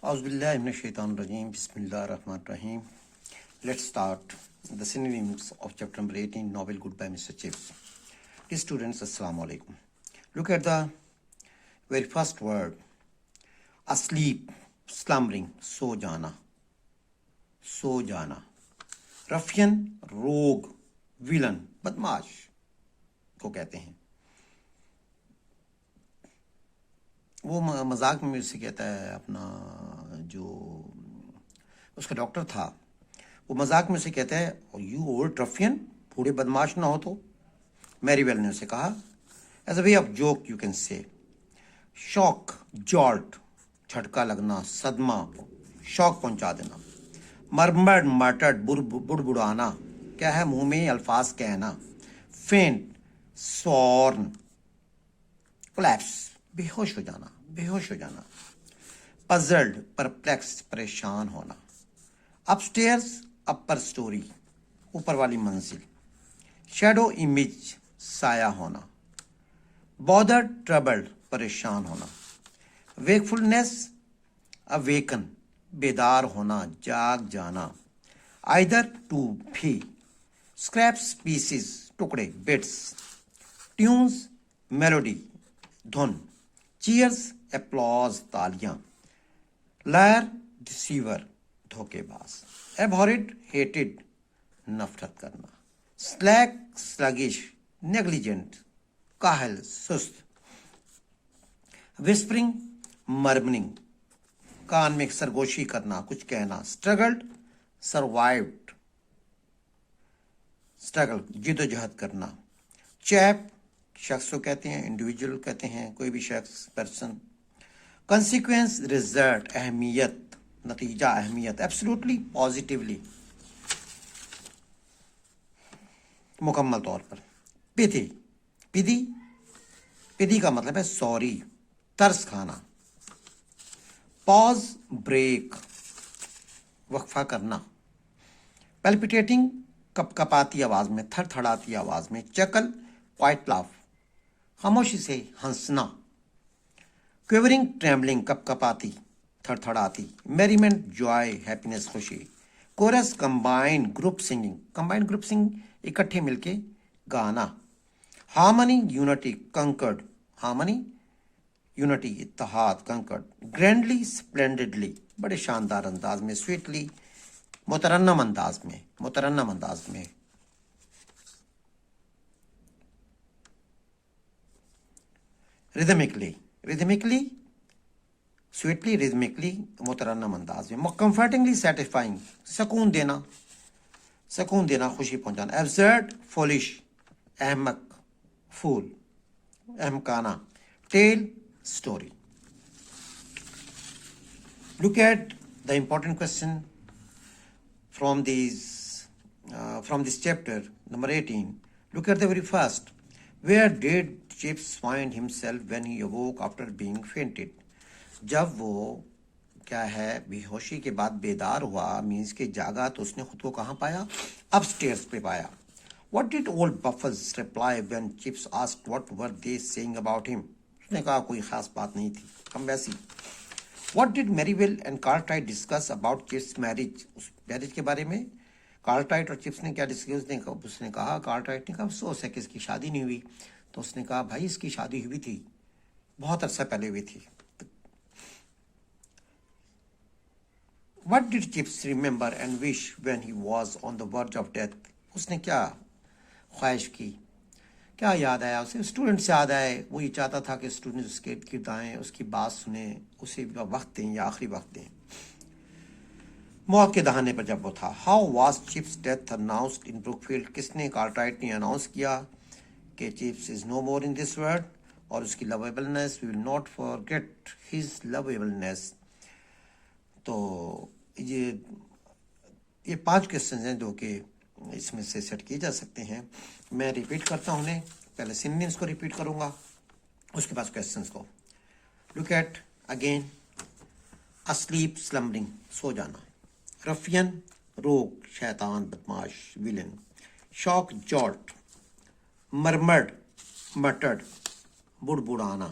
أعوذ بالله من الشيطان الرجيم. بسم الله الرحمن الرحيم. Let's start the synonyms of chapter number 18, Novel Goodbye Mr. Chips. Dear students, Assalamu alaikum. Look at the very first word. Asleep, slumbering, so jana. So jana. Ruffian, rogue, villain, badmash کو کہتے ہیں. وہ مذاق میں اسے کہتا ہے، اپنا جو اس کا ڈاکٹر تھا وہ مذاق میں اسے کہتا ہے یو اولڈ رفین، بوڑھے بدماش نہ ہو تو. میری ویل نے اسے کہا as a way of joke you can say. Shock, جالٹ، جھٹکا لگنا، صدمہ، شوق پہنچا دینا. مرمڈ، مٹڈ، بڑبڑانا، کیا ہے منہ میں الفاظ کہنا. فینٹ، سورن، کلیپس، بے ہوش ہو جانا، بے ہوش ہو جانا. پزلڈ، پرپلیکس، پریشان ہونا. اپ سٹیئرز، اپر سٹوری، اوپر والی منزل. شیڈو، امیج، سایہ ہونا. بودر، ٹربلڈ، پریشان ہونا. ویکفulness، اویکن، بیدار ہونا، جاگ جانا. آئدر، ٹو، بھی. اسکریپس، پیسز، ٹکڑے، بٹس. ٹیونز، میلوڈی، دھن. Chairs, applause, تالیاں. لائر، ڈسیور، دھوکے باز. ایبہورڈ، ہیٹڈ، نفرت کرنا. سلیک، سلگش، نیگلیجنٹ، کاہل، سست. وسپرنگ، مرمنگ، کان میں سرگوشی کرنا، کچھ کہنا. اسٹرگلڈ، سروائیوڈ، اسٹرگل، جد و جہد کرنا. چیپ، شخص کو کہتے ہیں، انڈیویجول کہتے ہیں، کوئی بھی شخص، پرسن. کنسیکوینس، ریزلٹ، اہمیت، نتیجہ، اہمیت. ایبسلوٹلی، پازیٹیولی، مکمل طور پر. پدھی، پدھی، پدھی کا مطلب ہے سوری، ترس کھانا. پاز، بریک، وقفہ کرنا. پیلپیٹیٹنگ، کپ کپاتی آواز میں، تھر تھڑاتی آواز میں. چکل، کوائٹ لاف، خاموشی سے ہنسنا. کویورنگ، ٹریمبلنگ، کپ کپاتی، تھر تھڑاتی. میریمنٹ، جوائے، ہیپینس، خوشی. Course, combined group singing, combined group سنگ، اکٹھے مل کے گانا. ہارمنی، یونٹی، کنکرڈ، ہارمنی، یونٹی، اتحاد، کنکرڈ. گرینڈلی، اسپلینڈڈلی، بڑے شاندار انداز میں. سویٹلی، مترنم انداز میں، مترنم انداز میں. ریدمکلی، ریدمکلی، سویٹلی، ریدمکلی، مترنم انداز میں. کمفرٹنگلی سیٹسفائنگ، سکون دینا، سکون دینا، خوشی پہنچانا. ایبسرڈ، فولش، احمق، فول، احمقانہ. Tale, story. Look at the important question from this chapter number 18. Look at the very first. Where did Chips find himself when he awoke after being fainted? جب وہ کیا ہے بے ہوشی کے بعد بیدار ہوا، مینس کہ جاگا، تو اس نے خود کو کہاں پایا؟ اپ سٹیئرز پہ پایا. What did old Buffers reply when Chips asked what were they saying about him? اس نے کہا کوئی خاص بات نہیں تھی، ہم ویسی. What did Merivale and Cartwright discuss about Chips' marriage? اس میرج کے بارے میں کارٹرائٹ اور چپس نے کیا ڈسکس؟ اس نے کہا، کارٹرائٹ نے کہا افسوس ہے کہ اس کی شادی نہیں ہوئی. تو اس نے کہا بھائی اس کی شادی ہوئی تھی، بہت عرصہ پہلے ہوئی تھی. What did Chips remember and wish when he was on the verge of death? اس نے کیا خواہش کی، کیا یاد آیا اسے؟ اسٹوڈنٹس یاد آئے. وہ یہ چاہتا تھا کہ اسٹوڈنٹس اس کے ارد گرد آئیں، اس کی بات سنیں، اسے وقت دیں یا آخری وقت دیں، موت کے دہانے پر جب وہ تھا. How was Chips death announced in Brookfield فیلڈ؟ کس نے، کارٹرائٹ نے اناؤنس کیا کہ chips is know more in this world. اور اس کی لویبلنس، وی ول ناٹ فارگیٹ ہز لویبلنس. تو یہ 5 کویشچنز ہیں جو کہ اس میں سے سیٹ کیے جا سکتے ہیں. میں ریپیٹ کرتا ہوں انہیں، پہلے سینونیمز کو ریپیٹ کروں گا، اس کے بعد کویشچنز کو. Look at again. Asleep, slumbering, سو جانا. رفین، روگ، شیطان، بدماش، villain. Shock, jolt. Murmured, muttered, بڑبڑانا.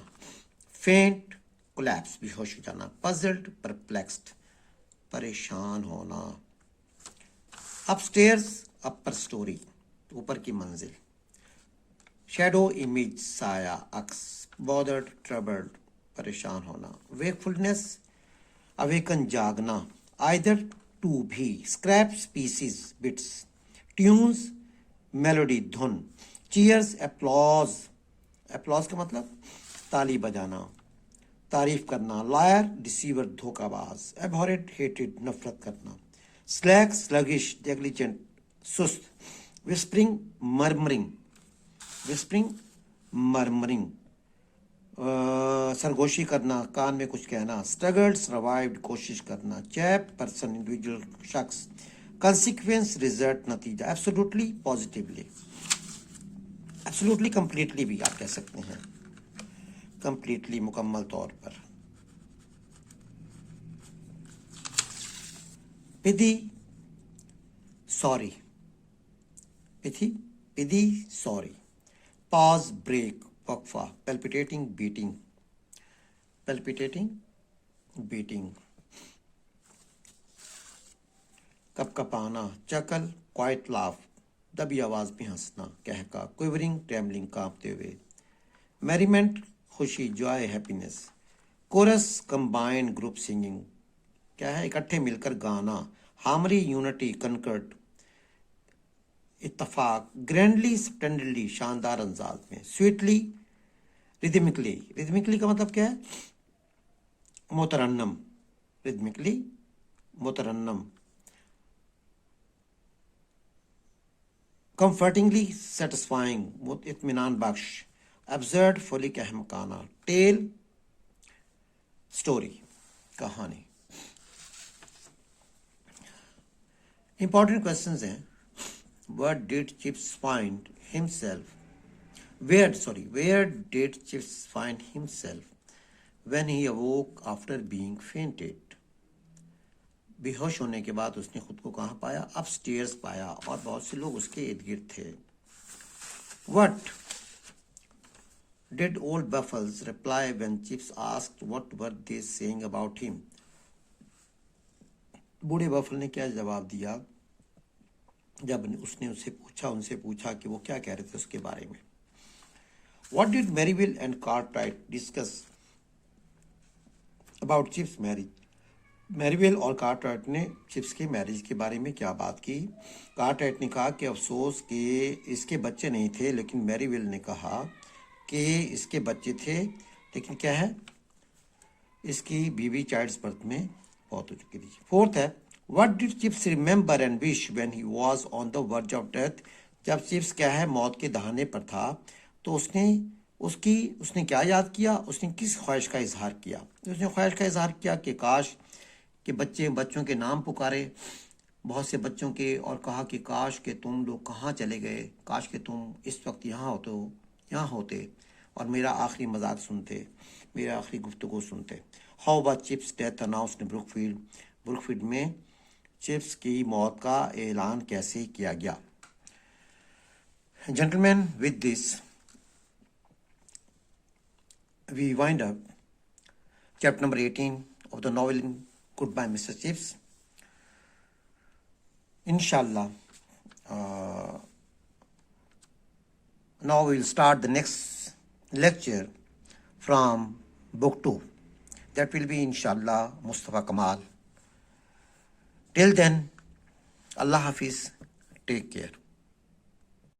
فینٹ، collapse بے ہوش ہو جانا. puzzled, perplexed پریشان ہونا. upstairs upper story اوپر کی منزل. shadow image سایہ عکس. bothered troubled پریشان ہونا. wakefulness awaken جاگنا. either to بھی. scraps pieces bits. tunes melody دھن. cheers applause applause کا مطلب تالی بجانا تعریف کرنا. liar deceiver دھوکہ باز. abhorred hated نفرت کرنا. slack sluggish negligent سست. whispering murmuring whispering murmuring سرگوشی کرنا کان میں کچھ کہنا. struggled survived کوشش کرنا. chap person individual شخص. consequence result نتیجہ. absolutely positively absolutely completely بھی آپ کہہ سکتے ہیں. completely مکمل طور پر. پدی سوری پدی سوری. pause break وقفہ. palpitating beating کپ کپانا. چکل quiet laugh دبی آواز میں ہنسنا کہکا. quivering trembling کانپتے ہوئے. merriment خوشی joy happiness. chorus combined group singing کیا ہے اکٹھے مل کر گانا. harmony unity concord اتفاق. grandly splendidly شاندار انداز میں. sweetly rhythmically کا مطلب کیا ہے مترنم. rhythmically مترنم. comfortingly satisfying اطمینان بخش. absurd فولی احمقانہ. tale story کہانی. important questions ہیں. what did Chips find himself where did Chips find himself when he awoke after being fainted بے ہوش ہونے کے بعد اس نے خود کو کہاں پایا. اپ سٹیئرز پایا اور بہت سے لوگ اس کے ارد گرد تھے. what did old Buffles reply when Chips asked what were they saying about him بوڑھے بفل نے کیا جواب دیا جب اس نے ان سے پوچھا کہ وہ کیا کہہ رہے تھے اس کے بارے میں. What did Merivale and Cartwright discuss about Chip's marriage میریویل اور کارٹرائٹ نے چپس کے میرج کے بارے میں کیا بات کی. کارٹرائٹ نے کہا کہ افسوس کہ اس کے بچے نہیں تھے، لیکن میریویل نے کہا کہ اس کے بچے تھے لیکن کیا ہے اس کی بیوی چائلڈس برتھ میں بہت ہو چکی تھی. فورتھ ہے What did Chips remember and wish when he was on the verge of death جب چپس کیا ہے موت کے دہانے پر تھا تو اس نے کیا یاد کیا. اس نے کس خواہش کا اظہار کیا. اس نے خواہش کا اظہار کیا کہ کاش کہ بچوں کے نام پکارے بہت سے بچوں کے اور کہا کہ کاش کہ تم لوگ کہاں چلے گئے، کاش کہ تم اس وقت یہاں ہوتے اور میرا آخری مذاق سنتے، میرا آخری گفتگو سنتے. How was Chips' death announced in بروکفیلڈ میں چپس کی موت کا اعلان کیسے کیا گیا. Gentlemen, with this we wind up chapter number 18 of the novel Goodbye Mr. Chips. Inshallah, now we will start the next lecture from book 2. That will be inshallah Mustafa Kamal. Till then, Allah Hafiz, take care.